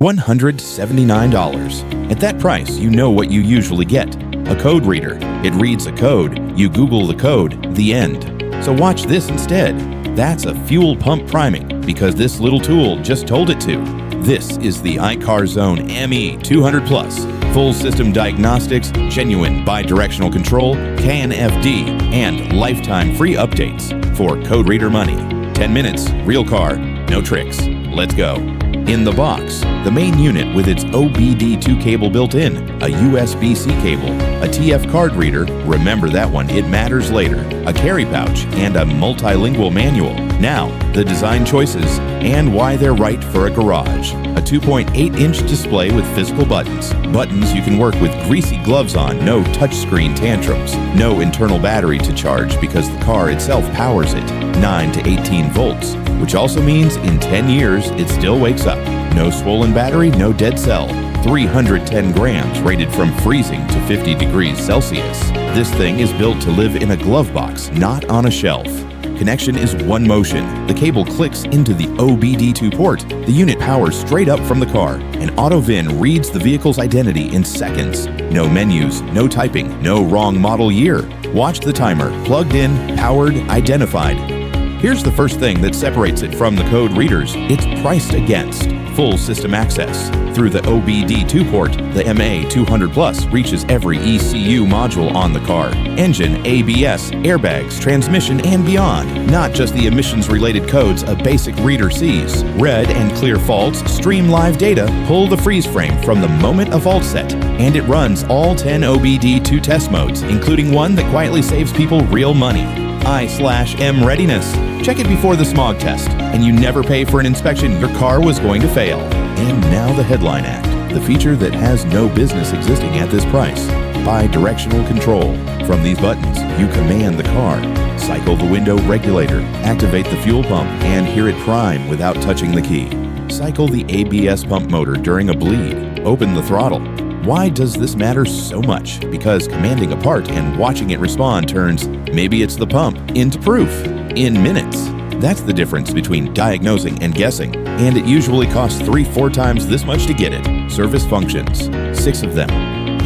$179. At that price, you know what you usually get. A code reader. It reads a code. You Google the code. The end. So watch this instead. That's a fuel pump priming because this little tool just told it to. This is the iCarzone MA200 Plus. Full system diagnostics, genuine bi-directional control, CAN-FD, and lifetime free updates for code reader money. 10 minutes, real car, no tricks. Let's go. In the box, the main unit with its OBD2 cable built in, a USB-C cable, a TF card reader, remember that one, it matters later, a carry pouch, and a multilingual manual. Now, the design choices and why they're right for a garage. A 2.8-inch display with physical buttons. Buttons you can work with greasy gloves on, no touchscreen tantrums. No internal battery to charge because the car itself powers it. 9 to 18 volts, which also means in 10 years it still wakes up. No swollen battery, no dead cell. 310 grams rated from freezing to 50 degrees Celsius. This thing is built to live in a glove box, not on a shelf. Connection is one motion. The cable clicks into the OBD2 port. The unit powers straight up from the car, and AutoVIN reads the vehicle's identity in seconds. No menus, no typing, no wrong model year. Watch the timer. Plugged in, powered, identified. Here's the first thing that separates it from the code readers. It's priced against. Full system access. Through the OBD2 port, the MA200 Plus reaches every ECU module on the car. Engine, ABS, airbags, transmission, and beyond. Not just the emissions-related codes a basic reader sees. Red and clear faults stream live data, pull the freeze frame from the moment a fault set, and it runs all 10 OBD2 test modes, including one that quietly saves people real money. I/M readiness. Check it before the smog test, and you never pay for an inspection your car was going to fail. And now the headline act, the feature that has no business existing at this price. Bi-directional control. From these buttons, you command the car, cycle the window regulator, activate the fuel pump, and hear it prime without touching the key. Cycle the ABS pump motor during a bleed. Open the throttle. Why does this matter so much? Because commanding a part and watching it respond turns maybe it's the pump into proof in minutes. That's the difference between diagnosing and guessing, and it usually costs 3-4 times this much to get it. Service functions, 6 of them.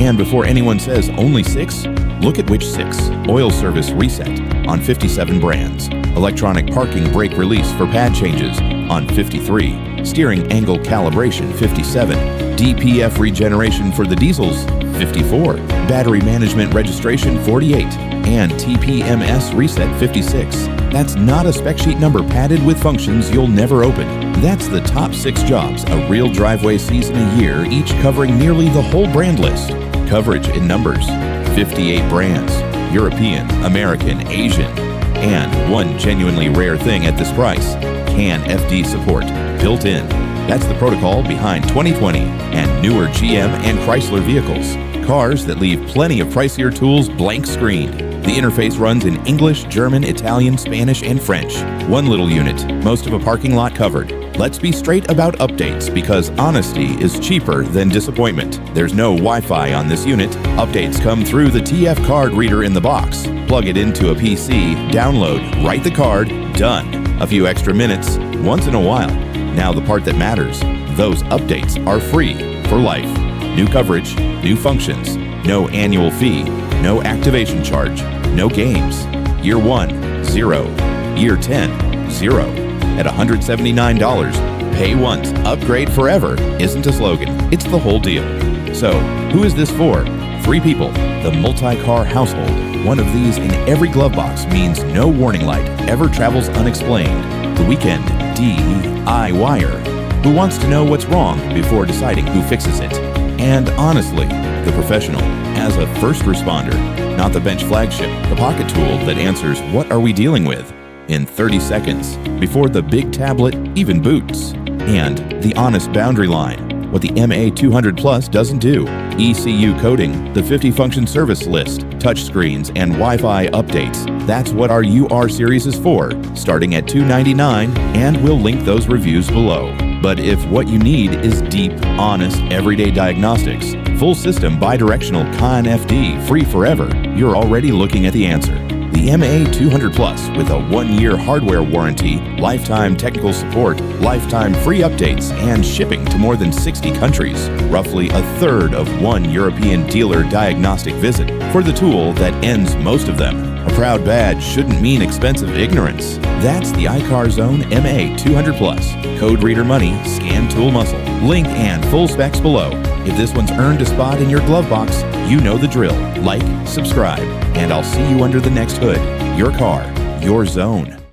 And before anyone says only 6, look at which 6. Oil service reset on 57 brands. Electronic parking brake release for pad changes on 53. Steering angle calibration 57. DPF regeneration for the diesels 54. Battery management registration 48. And TPMS reset 56. That's not a spec sheet number padded with functions you'll never open. That's the top 6 jobs a real driveway sees in a year, each covering nearly the whole brand list. Coverage in numbers, 58 brands, European, American, Asian, and one genuinely rare thing at this price, CAN-FD support, built in. That's the protocol behind 2020 and newer GM and Chrysler vehicles. Cars that leave plenty of pricier tools blank screened. The interface runs in English, German, Italian, Spanish, and French. One little unit, most of a parking lot covered. Let's be straight about updates because honesty is cheaper than disappointment. There's no Wi-Fi on this unit. Updates come through the TF card reader in the box. Plug it into a PC, download, write the card, done. A few extra minutes, once in a while. Now the part that matters, those updates are free for life. New coverage, new functions, no annual fee, no activation charge, no games. Year 1, 0. Year 10, 0. At $179, pay once, upgrade forever isn't a slogan, it's the whole deal. So, who is this for? 3 people, the multi-car household. One of these in every glove box means no warning light ever travels unexplained. The weekend DIYer who wants to know what's wrong before deciding who fixes it. And honestly, the professional as a first responder, not the bench flagship, the pocket tool that answers what are we dealing with in 30 seconds before the big tablet even boots. And the honest boundary line, what the MA200 Plus doesn't do. ECU coding, the 50-function service list, touchscreens, and Wi-Fi updates. That's what our UR series is for, starting at $299, and we'll link those reviews below. But if what you need is deep, honest, everyday diagnostics, full system bi-directional CAN-FD, free forever, you're already looking at the answer. The the MA200 Plus with a 1-year hardware warranty, lifetime technical support, lifetime free updates, and shipping to more than 60 countries, roughly a third of one European dealer diagnostic visit for the tool that ends most of them. A proud badge shouldn't mean expensive ignorance. That's the iCarzone MA200 Plus. Code reader money, scan tool muscle. Link and full specs below. If this one's earned a spot in your glove box, you know the drill. Like, subscribe, and I'll see you under the next hood. Your car, your zone.